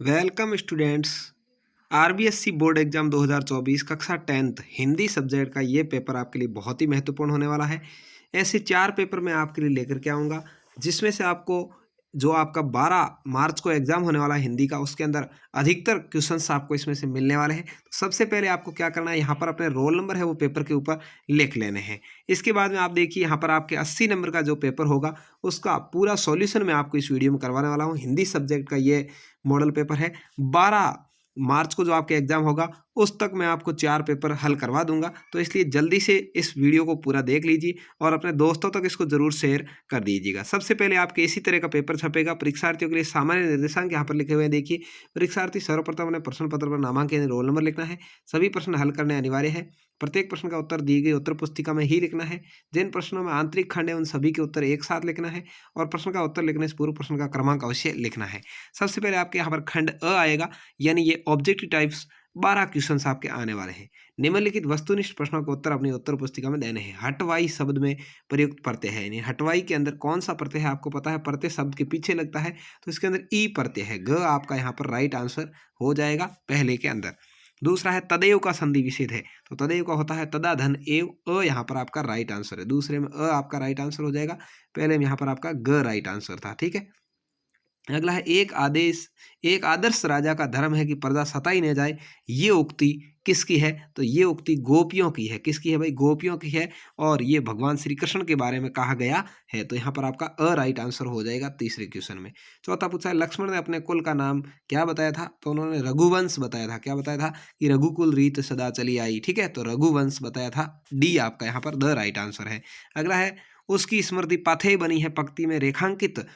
Welcome students. RBSC board exam 2024 कक्षा 10th Hindi subject का ये पेपर आपके लिए बहुत ही महत्वपूर्ण होने वाला है। ऐसे 4 पेपर मैं आपके लिए लेकर के आऊँगा, जिसमें से आपको जो आपका 12 मार्च को एग्जाम होने वाला है हिंदी का, उसके अंदर अधिकतर क्वेश्चंस आपको इसमें से मिलने वाले हैं। तो सबसे पहले आपको क्या करना है, यहाँ पर अपने रोल नंबर है वो पेपर के ऊपर लिख लेने हैं। इसके बाद में आप देखिए यहाँ पर आपके 80 नंबर का जो पेपर होगा उसका पूरा सॉल्यूशन मैं आपको इस वीडियो में करवाने वाला हूँ। हिंदी सब्जेक्ट का ये मॉडल पेपर है। 12 मार्च को जो आपके एग्जाम होगा उस तक मैं आपको 4 पेपर हल करवा दूंगा, तो इसलिए जल्दी से इस वीडियो को पूरा देख लीजिए और अपने दोस्तों तक इसको जरूर शेयर कर दीजिएगा। सबसे पहले आपके इसी तरह का पेपर छपेगा परीक्षार्थियों के लिए। सामान्य निर्देशांक यहाँ पर लिखे हुए हैं, देखिए। परीक्षार्थी सर्वप्रथम अपने प्रश्न पत्र पर नामांक यानी रोल नंबर लिखना है। सभी प्रश्न हल करने अनिवार्य है। प्रत्येक प्रश्न का उत्तर दी गई उत्तर पुस्तिका में ही लिखना है। जिन प्रश्नों में आंतरिक खंड है उन सभी के उत्तर एक साथ लिखना है और प्रश्न का उत्तर लिखने से पूर्व प्रश्न का क्रमांक अवश्य लिखना है। सबसे पहले आपके यहाँ पर खंड अ आएगा, यानी ये ऑब्जेक्टिव टाइप्स 12 क्वेश्चंस आपके आने वाले हैं। निम्नलिखित वस्तुनिष्ठ प्रश्नों के उत्तर अपनी उत्तर पुस्तिका में देने हैं। हटवाई शब्द में प्रयुक्त प्रत्यय है, यानी हटवाई के अंदर कौन सा प्रत्यय है आपको पता है। प्रत्यय शब्द के पीछे लगता है तो इसके अंदर ई प्रत्यय है। ग आपका यहाँ पर राइट आंसर हो जाएगा पहले के अंदर। दूसरा है तदेव का संधि विच्छेद है, तो तदेव का होता है तदा धन एव अ, यहाँ पर आपका राइट आंसर है। दूसरे में अ आपका राइट आंसर हो जाएगा, पहले में यहाँ पर आपका ग राइट आंसर था। ठीक है। अगला है एक आदर्श राजा का धर्म है कि प्रजा सताई न जाए। ये उक्ति किसकी है, तो ये उक्ति गोपियों की है। किसकी है भाई, गोपियों की है। और ये भगवान श्री कृष्ण के बारे में कहा गया है, तो यहाँ पर आपका अ राइट आंसर हो जाएगा तीसरे क्वेश्चन में। चौथा पूछा है लक्ष्मण ने अपने कुल का नाम क्या बताया था, तो उन्होंने रघुवंश बताया था। क्या बताया था कि रघुकुल रीत सदा चली आई। ठीक है, तो रघुवंश बताया था। डी आपका यहाँ पर द राइट आंसर है। अगला है उसकी स्मृति पाथेय बनी है पंक्ति में रेखांकित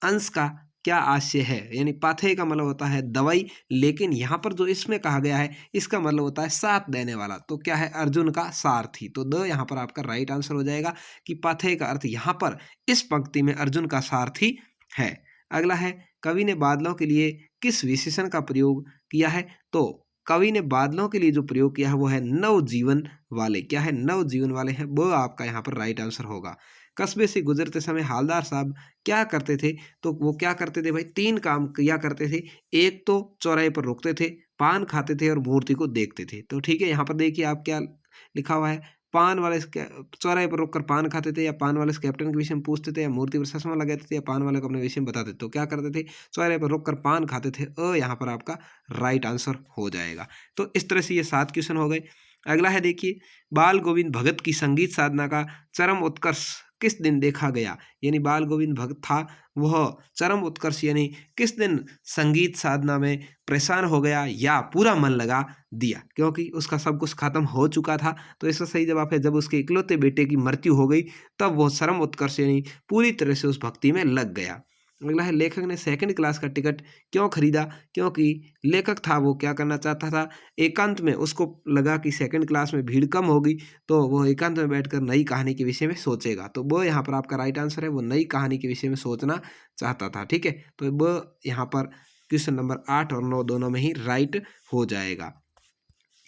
अंश का क्या आशय है, यानी पाथेय का मतलब होता है दवाई, लेकिन यहाँ पर जो इसमें कहा गया है इसका मतलब होता है साथ देने वाला। तो क्या है, अर्जुन का सारथी। तो द यहाँ पर आपका राइट आंसर हो जाएगा कि पाथेय का अर्थ यहाँ पर इस पंक्ति में अर्जुन का सारथी है। अगला है कवि ने बादलों के लिए किस विशेषण का प्रयोग किया है, तो कवि ने बादलों के लिए जो प्रयोग किया है वो है नवजीवन वाले। क्या है, नवजीवन वाले हैं, वो आपका यहाँ पर राइट आंसर होगा। कस्बे से गुजरते समय हालदार साहब क्या करते थे, तो वो क्या करते थे भाई, 3 काम किया करते थे। एक तो चौराहे पर रुकते थे, पान खाते थे और मूर्ति को देखते थे। तो ठीक है, यहाँ पर देखिए आप क्या लिखा हुआ है। पान वाले चौराहे पर रुककर पान खाते थे, या पान वाले से कैप्टन के विषय में पूछते थे, या मूर्ति पर चश्मा लगाते थे, या पान वाले को अपने विषय में बताते थे। तो क्या करते थे, चौराहे पर रुककर पान खाते थे। यहाँ पर आपका राइट आंसर हो जाएगा। तो इस तरह से ये 7 क्वेश्चन हो गए। अगला है देखिए, बाल गोविंद भगत की संगीत साधना का चरम उत्कर्ष किस दिन देखा गया, यानी बाल गोविंद भगत था वह चरम उत्कर्ष यानी किस दिन संगीत साधना में परेशान हो गया या पूरा मन लगा दिया, क्योंकि उसका सब कुछ खत्म हो चुका था। तो इसका सही जवाब है जब उसके इकलौते बेटे की मृत्यु हो गई, तब वह चरम उत्कर्ष यानी पूरी तरह से उस भक्ति में लग गया। अगला है लेखक ने 2nd क्लास का टिकट क्यों खरीदा, क्योंकि लेखक था वो क्या करना चाहता था, एकांत में उसको लगा कि 2nd क्लास में भीड़ कम होगी, तो वो एकांत में बैठकर नई कहानी के विषय में सोचेगा। तो वो यहाँ पर आपका राइट आंसर है, वो नई कहानी के विषय में सोचना चाहता था। ठीक है, तो वो यहाँ पर क्वेश्चन नंबर 8 और 9 दोनों में ही राइट हो जाएगा।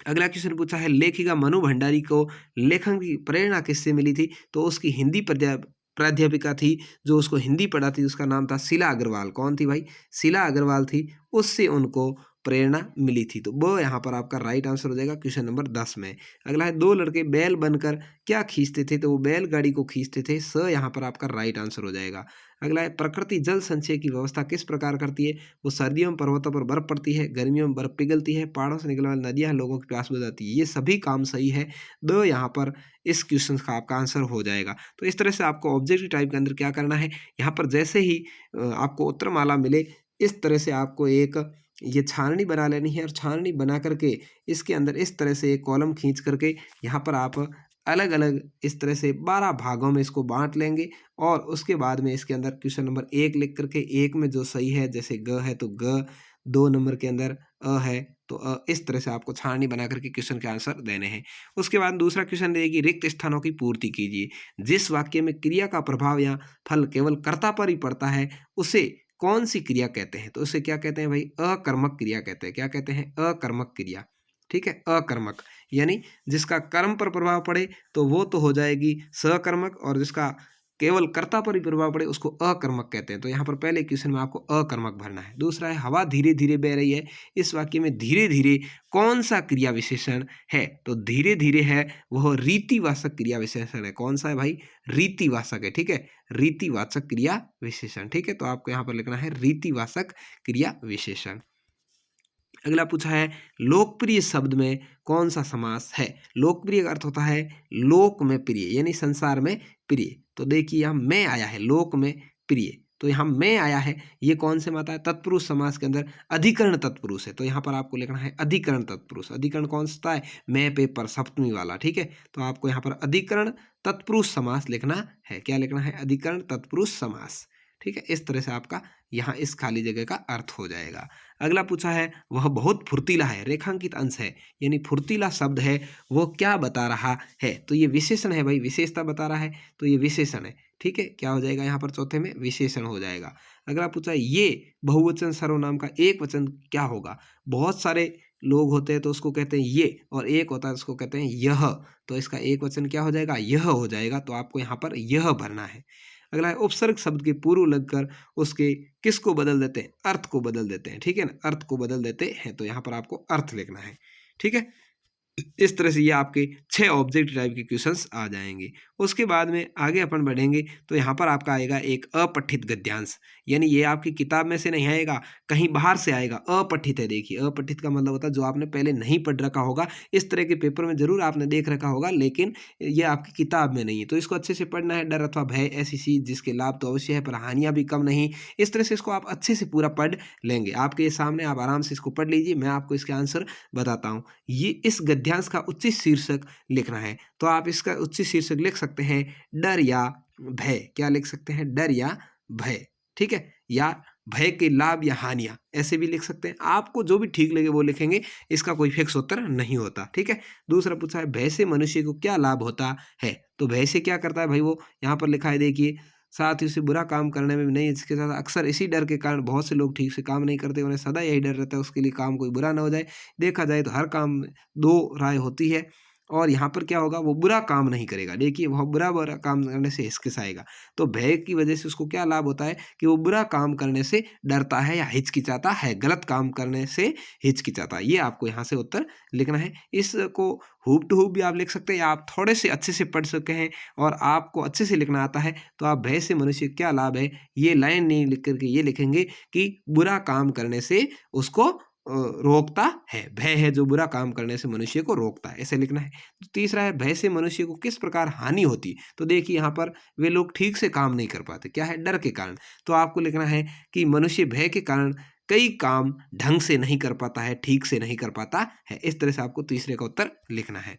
अगला क्वेश्चन पूछा है लेखिका मनु भंडारी को लेखन की प्रेरणा किससे मिली थी, तो उसकी हिंदी प्राध्यापिका थी जो उसको हिंदी पढ़ाती, उसका नाम था शीला अग्रवाल। कौन थी भाई, शीला अग्रवाल थी, उससे उनको प्रेरणा मिली थी। तो वो यहाँ पर आपका राइट आंसर हो जाएगा क्वेश्चन नंबर 10 में। अगला है 2 लड़के बैल बनकर क्या खींचते थे, तो वो बैलगाड़ी को खींचते थे। यहाँ पर आपका राइट आंसर हो जाएगा। अगला है प्रकृति जल संचय की व्यवस्था किस प्रकार करती है, वो सर्दियों में पर्वतों पर बर्फ पड़ती है, गर्मियों में बर्फ पिघलती है, पहाड़ों से निकलने वाली नदियां लोगों की प्यास बुझाती है। ये सभी काम सही है, दो यहाँ पर इस क्वेश्चन का आपका आंसर हो जाएगा। तो इस तरह से आपको ऑब्जेक्टिव टाइप के अंदर क्या करना है, यहाँ पर जैसे ही आपको उत्तरमाला मिले इस तरह से आपको एक ये छाननी बना लेनी है, और छाननी बना करके इसके अंदर इस तरह से एक कॉलम खींच करके यहाँ पर आप अलग अलग इस तरह से 12 भागों में इसको बांट लेंगे, और उसके बाद में इसके अंदर क्वेश्चन नंबर 1 लिख करके 1 में जो सही है, जैसे ग है तो ग, 2 नंबर के अंदर अ है तो इस तरह से आपको छाननी बना करके क्वेश्चन के आंसर देने हैं। उसके बाद दूसरा क्वेश्चन देगी रिक्त स्थानों की पूर्ति कीजिए। जिस वाक्य में क्रिया का प्रभाव या फल केवल कर्ता पर ही पड़ता है उसे कौन सी क्रिया कहते हैं, तो उसे क्या कहते हैं भाई, अकर्मक क्रिया कहते हैं। क्या कहते हैं, अकर्मक क्रिया। ठीक है, अकर्मक यानी जिसका कर्म पर प्रभाव पड़े तो वो तो हो जाएगी सकर्मक, और जिसका केवल कर्ता पर ही प्रभाव पड़े उसको अकर्मक कहते हैं। तो यहाँ पर पहले क्वेश्चन में आपको अकर्मक भरना है। दूसरा है हवा धीरे धीरे बह रही है, इस वाक्य में धीरे धीरे कौन सा क्रिया विशेषण है? तो धीरे धीरे है वह रीतिवाचक क्रिया विशेषण है। कौन सा है भाई? रीतिवाचक है। ठीक है, रीतिवाचक क्रिया विशेषण। ठीक है, तो आपको यहाँ पर लिखना है रीतिवाचक क्रिया विशेषण। अगला पूछा है लोकप्रिय शब्द में कौन सा समास है? लोकप्रिय का अर्थ होता है लोक में प्रिय, यानी संसार में प्रिय। तो देखिए यहाँ में आया है लोक में प्रिय, तो यहाँ में आया है, ये कौन से में आता है? तत्पुरुष समास के अंदर अधिकरण तत्पुरुष है। तो यहाँ पर आपको लिखना है अधिकरण तत्पुरुष। अधिकरण कौन सा है? मैं पेपर सप्तमी वाला। ठीक है, तो आपको यहाँ पर अधिकरण तत्पुरुष समास लिखना है। क्या लिखना है? अधिकरण तत्पुरुष समास। ठीक है, इस तरह से आपका यहाँ इस खाली जगह का अर्थ हो जाएगा। अगला पूछा है वह बहुत फुर्तीला है, रेखांकित अंश है, यानी फुर्तीला शब्द है, वो क्या बता रहा है? तो ये विशेषण है भाई, विशेषता बता रहा है, तो ये विशेषण है। ठीक है, क्या हो जाएगा यहाँ पर? चौथे में विशेषण हो जाएगा। अगला पूछा है ये बहुवचन सर्वनाम का एक वचन क्या होगा? बहुत सारे लोग होते हैं तो उसको कहते हैं ये, और एक होता है उसको कहते हैं यह, तो इसका एक वचन क्या हो जाएगा? यह हो जाएगा। तो आपको यहाँ पर यह भरना है। अगला है उपसर्ग शब्द के पूर्व लगकर उसके किसको बदल देते हैं? अर्थ को बदल देते हैं। ठीक है ना, अर्थ को बदल देते हैं, तो यहाँ पर आपको अर्थ लिखना है। ठीक है, इस तरह से ये आपके 6 ऑब्जेक्ट टाइप के क्वेश्चंस आ जाएंगे। उसके बाद में आगे अपन बढ़ेंगे तो यहाँ पर आपका आएगा एक अपठित गद्यांश, यानी ये आपकी किताब में से नहीं आएगा, कहीं बाहर से आएगा। अपठित है, देखिए अपठित का मतलब होता है जो आपने पहले नहीं पढ़ रखा होगा। इस तरह के पेपर में जरूर आपने देख रखा होगा, लेकिन ये आपकी किताब में नहीं है, तो इसको अच्छे से पढ़ना है। डर अथवा भय ऐसी चीज जिसके लाभ तो अवश्य है पर हानियां भी कम नहीं। इस तरह से इसको आप अच्छे से पूरा पढ़ लेंगे। आपके सामने आप आराम से इसको पढ़ लीजिए, मैं आपको इसके आंसर बताता हूँ। ये इस गद्यांश का उचित शीर्षक लिखना है, तो आप इसका उचित शीर्षक लिख सकते हैं डर या भय। क्या लिख सकते हैं? डर या भय। ठीक है, या भय के लाभ या हानियां, ऐसे भी लिख सकते हैं। आपको जो भी ठीक लगे वो लिखेंगे, इसका कोई फिक्स उत्तर नहीं होता। ठीक है, दूसरा पूछा है भय से मनुष्य को क्या लाभ होता है? तो भय से क्या करता है भाई? वो यहाँ पर लिखा है, देखिए साथ ही उसे बुरा काम करने में भी नहीं, इसके साथ अक्सर इसी डर के कारण बहुत से लोग ठीक से काम नहीं करते। उन्हें सदा यही डर रहता है उसके लिए काम कोई बुरा ना हो जाए। देखा जाए तो हर काम में दो राय होती है, और यहाँ पर क्या होगा? वो बुरा काम नहीं करेगा। देखिए वह बुरा बुरा काम करने से हिचकिचाएगा, तो भय की वजह से उसको क्या लाभ होता है कि वो बुरा काम करने से डरता है या हिचकिचाता है, गलत काम करने से हिचकिचाता है। ये आपको यहाँ से उत्तर लिखना है। इसको हूब टू हूब भी आप लिख सकते हैं, या आप थोड़े से अच्छे से पढ़ सके हैं और आपको अच्छे से लिखना आता है, तो आप भय से मनुष्य क्या लाभ है, ये लाइन नहीं लिख करके ये लिखेंगे कि बुरा काम करने से उसको रोकता है। भय है जो बुरा काम करने से मनुष्य को रोकता है, ऐसे लिखना है। तो तीसरा है भय से मनुष्य को किस प्रकार हानि होती है? तो देखिए यहाँ पर वे लोग ठीक से काम नहीं कर पाते, क्या है? डर के कारण। तो आपको लिखना है कि मनुष्य भय के कारण कई काम ढंग से नहीं कर पाता है, ठीक से नहीं कर पाता है। इस तरह से आपको तीसरे का उत्तर लिखना है।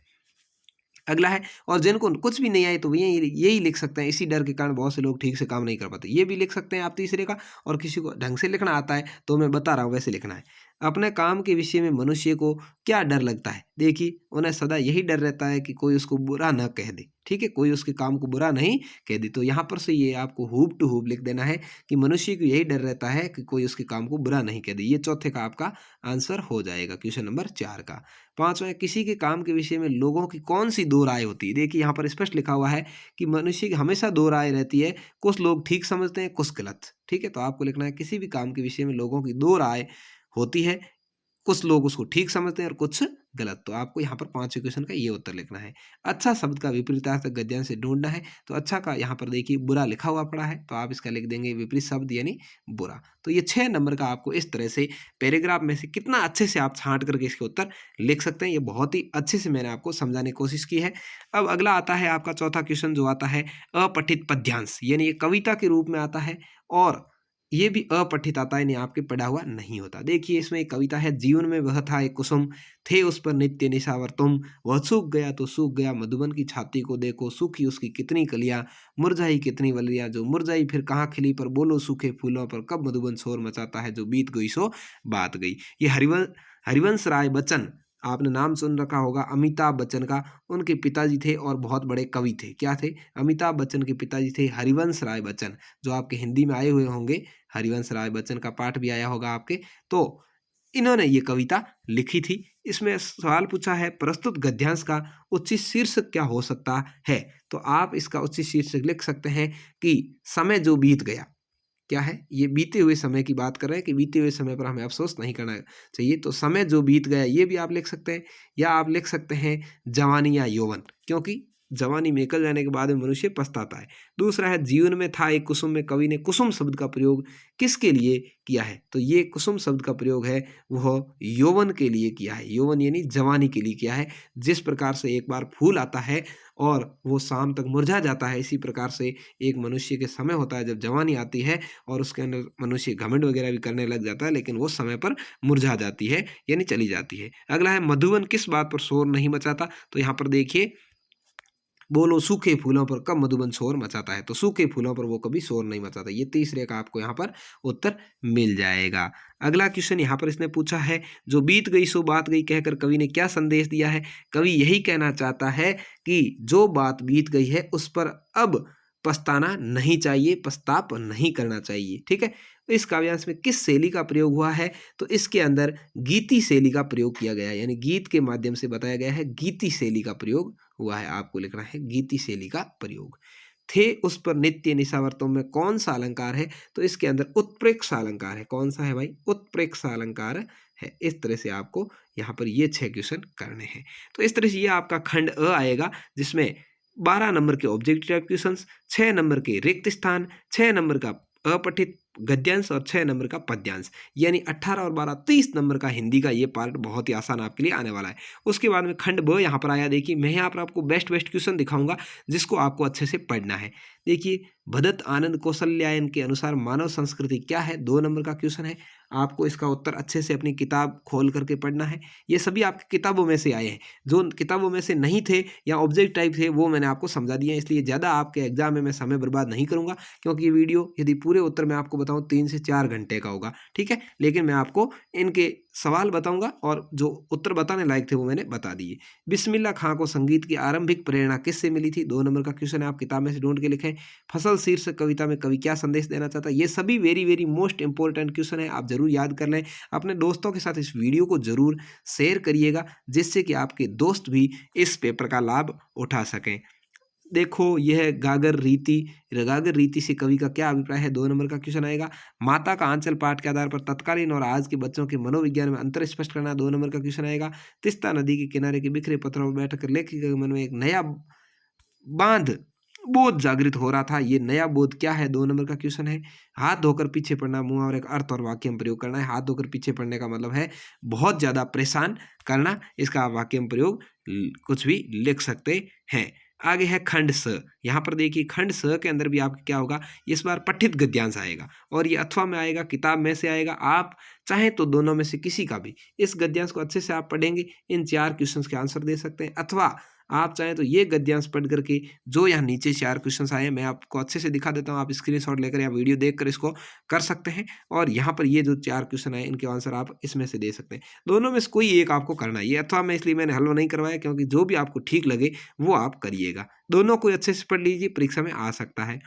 अगला है और जिनको कुछ भी नहीं आए तो यही यही लिख सकते हैं, इसी डर के कारण बहुत से लोग ठीक से काम नहीं कर पाते, ये भी लिख सकते हैं आप तीसरे का। और किसी को ढंग से लिखना आता है तो मैं बता रहा हूँ वैसे लिखना है। अपने काम के विषय में मनुष्य को क्या डर लगता है? देखिए उन्हें सदा यही डर रहता है कि कोई उसको बुरा न कह दे। ठीक है, कोई उसके काम को बुरा नहीं कह दे। तो यहाँ पर से ये आपको हूब टू हूब लिख देना है कि मनुष्य को यही डर रहता है कि कोई उसके काम को बुरा नहीं कह दे। ये चौथे का आपका आंसर हो जाएगा, क्वेश्चन नंबर 4 का। पांचवा है किसी के काम के विषय में लोगों की कौन सी दो राय होती है? देखिए यहाँ पर स्पष्ट लिखा हुआ है कि मनुष्य की हमेशा दो राय रहती है, कुछ लोग ठीक समझते हैं, कुछ गलत। ठीक है, तो आपको लिखना है किसी भी काम के विषय में लोगों की दो राय होती है, कुछ लोग उसको ठीक समझते हैं और कुछ गलत। तो आपको यहाँ पर 5वें क्वेश्चन का ये उत्तर लिखना है। अच्छा शब्द का विपरीतार्थ गद्यांश से ढूंढना है। तो अच्छा का यहाँ पर देखिए बुरा लिखा हुआ पड़ा है, तो आप इसका लिख देंगे विपरीत शब्द यानी बुरा। तो ये 6 नंबर का आपको इस तरह से पैराग्राफ में से कितना अच्छे से आप छांट करके इसके उत्तर लिख सकते हैं, ये बहुत ही अच्छे से मैंने आपको समझाने की कोशिश की है। अब अगला आता है आपका चौथा क्वेश्चन जो आता है अपठित पद्यांश, यानी ये कविता के रूप में आता है और ये भी अपठित आता है, यानी आपके पढ़ा हुआ नहीं होता। देखिए इसमें एक कविता है, जीवन में वह था एक कुसुम, थे उस पर नित्य निशावर तुम, वह सूख गया तो सूख गया, मधुबन की छाती को देखो, सूखी उसकी कितनी कलियां, मुरझाई कितनी वलियां, जो मुरझाई फिर कहाँ खिली, पर बोलो सूखे फूलों पर कब मधुबन शोर मचाता है, जो बीत गई सो बात गई। ये हरिवंश राय बच्चन, आपने नाम सुन रखा होगा अमिताभ बच्चन का, उनके पिताजी थे और बहुत बड़े कवि थे। क्या थे? अमिताभ बच्चन के पिताजी थे हरिवंश राय बच्चन, जो आपके हिंदी में आए हुए होंगे। हरिवंश राय बच्चन का पाठ भी आया होगा आपके। तो इन्होंने ये कविता लिखी थी। इसमें सवाल पूछा है प्रस्तुत गद्यांश का उचित शीर्षक क्या हो सकता है। तो आप इसका उचित शीर्षक लिख सकते हैं कि समय जो बीत गया। क्या है ये, बीते हुए समय की बात कर रहे हैं कि बीते हुए समय पर हमें अफसोस नहीं करना चाहिए, तो समय जो बीत गया ये भी आप लिख सकते हैं। या आप लिख सकते हैं जवानी या यौवन, क्योंकि जवानी में निकल जाने के बाद में मनुष्य पछताता है। दूसरा है जीवन में था एक कुसुम, में कवि ने कुसुम शब्द का प्रयोग किसके लिए किया है। तो ये कुसुम शब्द का प्रयोग है वह यौवन के लिए किया है, यौवन यानी जवानी के लिए किया है। जिस प्रकार से एक बार फूल आता है और वो शाम तक मुरझा जाता है, इसी प्रकार से एक मनुष्य के समय होता है जब जवानी आती है और उसके अंदर मनुष्य घमंड वगैरह भी करने लग जाता है, लेकिन वो समय पर मुरझा जाती है यानी चली जाती है। अगला है मधुवन किस बात पर शोर नहीं मचाता। तो यहाँ पर देखिए, बोलो सूखे फूलों पर कब मधुबन शोर मचाता है। तो सूखे फूलों पर वो कभी शोर नहीं मचाता। ये तीसरे का आपको यहाँ पर उत्तर मिल जाएगा। अगला क्वेश्चन यहाँ पर इसने पूछा है जो बीत गई सो बात गई कहकर कवि ने क्या संदेश दिया है। कवि यही कहना चाहता है कि जो बात बीत गई है उस पर अब पछताना नहीं चाहिए, पछताप नहीं करना चाहिए। ठीक है, तो इस काव्यांश में किस शैली का प्रयोग हुआ है। तो इसके अंदर गीति शैली का प्रयोग किया गया है, यानी गीत के माध्यम से बताया गया है, गीति शैली का प्रयोग हुआ है। आपको लिखना है गीति शैली का प्रयोग। थे उस पर नित्य निशावर्तों में कौन सा अलंकार है। तो इसके अंदर उत्प्रेक्ष अलंकार है। कौन सा है भाई, उत्प्रेक्ष अलंकार है। इस तरह से आपको यहाँ पर ये 6 क्वेश्चन करने हैं। तो इस तरह से ये आपका खंड अ आएगा, जिसमें 12 नंबर के ऑब्जेक्टिव टाइप क्वेश्चंस, 6 नंबर के रिक्त स्थान, 6 नंबर का अपठित गद्यांश और 6 नंबर का पद्यांश, यानी 18 और 12 30 नंबर का हिंदी का ये पार्ट बहुत ही आसान आपके लिए आने वाला है। उसके बाद में खंड ब यहाँ पर आया। देखिए मैं यहाँ पर आपको बेस्ट क्वेश्चन दिखाऊंगा जिसको आपको अच्छे से पढ़ना है। देखिए भदत आनंद कौशल्यायन के अनुसार मानव संस्कृति क्या है, 2 नंबर का क्वेश्चन है। आपको इसका उत्तर अच्छे से अपनी किताब खोल करके पढ़ना है। ये सभी आपकी किताबों में से आए हैं, जो किताबों में से नहीं थे या ऑब्जेक्ट टाइप थे वो मैंने आपको समझा दिया है। इसलिए ज़्यादा आपके एग्जाम में मैं समय बर्बाद नहीं करूँगा, क्योंकि ये वीडियो यदि पूरे उत्तर मैं आपको बताऊँ 3 से 4 घंटे का होगा। ठीक है, लेकिन मैं आपको इनके सवाल बताऊंगा और जो उत्तर बताने लायक थे वो मैंने बता दिए। बिस्मिल्लाह खां को संगीत की आरंभिक प्रेरणा किससे मिली थी, 2 नंबर का क्वेश्चन है, आप किताब में से ढूंढ के लिखें। फसल शीर्षक कविता में कवि क्या संदेश देना चाहता है। ये सभी very very most important question है, आप जरूर याद कर लें। अपने दोस्तों के साथ इस वीडियो को जरूर शेयर करिएगा, जिससे कि आपके दोस्त भी इस पेपर का लाभ उठा सकें। देखो यह गागर रीति, गागर रीति से कवि का क्या अभिप्राय है, 2 नंबर का क्वेश्चन आएगा। माता का आंचल पाठ के आधार पर तत्कालीन और आज के बच्चों के मनोविज्ञान में अंतर स्पष्ट करना, 2 नंबर का क्वेश्चन आएगा। तिस्ता नदी के किनारे के बिखरे पत्थरों पर बैठकर लेखक के मन में एक नया बांध बोध जागृत हो रहा था, ये नया बोध क्या है, 2 नंबर का क्वेश्चन है। हाथ धोकर पीछे पड़ना, मुहावरे का अर्थ और वाक्य में प्रयोग करना है। हाथ धोकर पीछे पड़ने का मतलब है बहुत ज्यादा परेशान करना, इसका आप वाक्य में प्रयोग कुछ भी लिख सकते हैं। आगे है खंड स। यहाँ पर देखिए खंड स के अंदर भी आपका क्या होगा, इस बार पठित गद्यांश आएगा और ये अथवा में आएगा, किताब में से आएगा। आप चाहे तो दोनों में से किसी का भी इस गद्यांश को अच्छे से आप पढ़ेंगे, इन 4 क्वेश्चंस के आंसर दे सकते हैं। अथवा आप चाहें तो ये गद्यांश पढ़ करके जो यहाँ नीचे 4 क्वेश्चंस आए हैं मैं आपको अच्छे से दिखा देता हूँ, आप स्क्रीनशॉट लेकर या वीडियो देखकर इसको कर सकते हैं। और यहाँ पर ये जो 4 क्वेश्चन आए इनके आंसर आप इसमें से दे सकते हैं। दोनों में से कोई एक आपको करना है। ये अथवा में इसलिए मैंने हल नहीं करवाया क्योंकि जो भी आपको ठीक लगे वो आप करिएगा। दोनों को अच्छे से पढ़ लीजिए, परीक्षा में आ सकता है।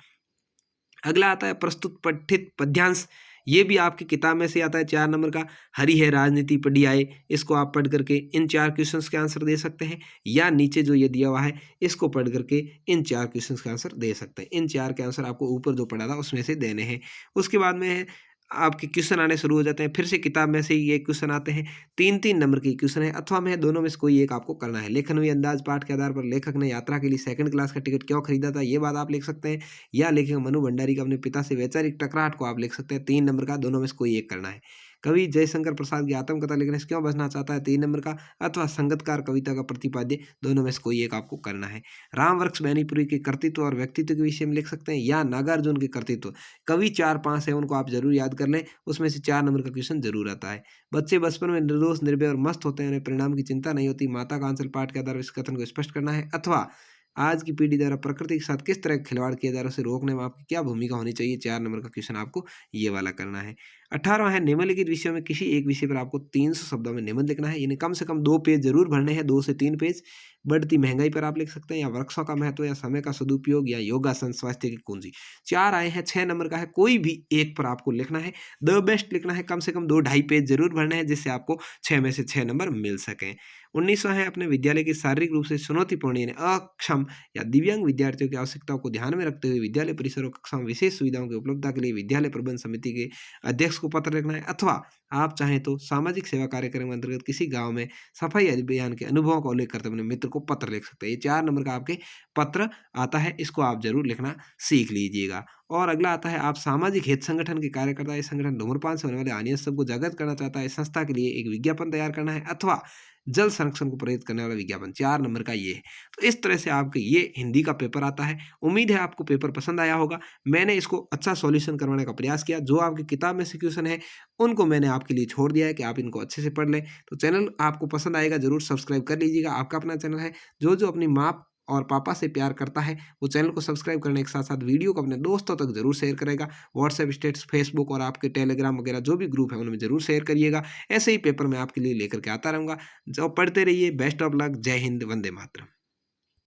अगला आता है प्रस्तुत पठित पद्यांश, ये भी आपकी किताब में से आता है, 4 नंबर का। हरी है राजनीति पढ़ी आए, इसको आप पढ़ करके इन 4 क्वेश्चंस के आंसर दे सकते हैं, या नीचे जो ये दिया हुआ है इसको पढ़ करके इन 4 क्वेश्चंस के आंसर दे सकते हैं। इन 4 के आंसर आपको ऊपर जो पढ़ा था उसमें से देने हैं। उसके बाद में आपके क्वेश्चन आने शुरू हो जाते हैं, फिर से किताब में से ये क्वेश्चन आते हैं। 3-3 नंबर के क्वेश्चन है, अथवा में है, दोनों में से कोई एक आपको करना है। लेखन हुई अंदाज पाठ के आधार पर लेखक ने यात्रा के लिए 2nd क्लास का टिकट क्यों खरीदा था, ये बात आप लिख सकते हैं। या लेखक मनु भंडारी का अपने पिता से वैचारिक टकराहट को आप लिख सकते हैं, 3 नंबर का, दोनों में से कोई एक करना है। कवि जयशंकर प्रसाद की आत्मकथा लिखने से क्यों बचना चाहता है, 3 नंबर का। अथवा संगतकार कविता का प्रतिपाद्य, दोनों में से कोई एक आपको करना है। राम वृक्ष बैनीपुरी के कर्तृत्व और व्यक्तित्व के विषय में लिख सकते हैं, या नागार्जुन के कर्तृत्व। कवि 4-5 है, उनको आप जरूर याद कर लें, उसमें से 4 नंबर का क्वेश्चन जरूर आता है। बच्चे बचपन में निर्दोष निर्भय और मस्त होते हैं, उन्हें परिणाम की चिंता नहीं होती। माता का आंचल पाठ के आधार पर इस कथन को स्पष्ट करना है। अथवा आज की पीढ़ी द्वारा प्रकृति के साथ किस तरह का खिलवाड़ किया जा रहा है, उसे रोकने में आपकी क्या भूमिका होनी चाहिए, 4 नंबर का क्वेश्चन आपको ये वाला करना है। 18वां है निम्नलिखित विषयों में किसी एक विषय पर आपको 300 शब्दों में निबंध लिखना है, यानी कम से कम 2 पेज जरूर भरने हैं, 2 से 3 पेज। बढ़ती महंगाई पर आप लिख सकते हैं, या वृक्षों का महत्व, या समय का सदुपयोग, या योगासन, स्वास्थ्य की कुंजी। 4 आए हैं, 6 नंबर का है, कोई भी एक पर आपको लिखना है, द बेस्ट लिखना है, कम से कम 2 ढाई पेज जरूर भरने हैं, जिससे आपको 6 में से 6 नंबर मिल सकें। 19वां है, अपने विद्यालय की शारीरिक रूप से चुनौतीपूर्ण यानी अक्षम या दिव्यांग विद्यार्थियों की आवश्यकताओं को ध्यान में रखते हुए विद्यालय परिसरों कक्षाओं में विशेष सुविधाओं की उपलब्धता के लिए विद्यालय प्रबंध समिति के अध्यक्ष को पत्र लिखना है, अथवा आप चाहें तो सामाजिक सेवा कार्यक्रम के अंतर्गत किसी गांव में सफाई अभियान के अनुभवों को उल्लेख करते अपने मित्र को पत्र लिख सकते हैं। ये 4 नंबर का आपके पत्र आता है, इसको आप जरूर लिखना सीख लीजिएगा। और अगला आता है, आप सामाजिक हित संगठन के कार्यकर्ता, ये संगठन धूम्रपान से होने वाले हानि सबको जागृत करना चाहता है, इस संस्था के लिए एक विज्ञापन तैयार करना है, अथवा जल संरक्षण को प्रेरित करने वाला विज्ञापन। 4 नंबर का ये है। तो इस तरह से आपके ये हिंदी का पेपर आता है। उम्मीद है आपको पेपर पसंद आया होगा। मैंने इसको अच्छा सॉल्यूशन करवाने का प्रयास किया। जो आपकी किताब में से क्वेश्चन है उनको मैंने आपके लिए छोड़ दिया है कि आप इनको अच्छे से पढ़ लें। तो चैनल आपको पसंद आएगा, जरूर सब्सक्राइब कर लीजिएगा। आपका अपना चैनल है। जो जो अपनी माँ और पापा से प्यार करता है वो चैनल को सब्सक्राइब करने के साथ साथ वीडियो को अपने दोस्तों तक जरूर शेयर करेगा। व्हाट्सएप स्टेटस, फेसबुक और आपके टेलीग्राम वगैरह जो भी ग्रुप है उनमें जरूर शेयर करिएगा। ऐसे ही पेपर मैं आपके लिए लेकर के आता रहूँगा। जो पढ़ते रहिए। Best of luck. जय हिंद। वंदे मातरम।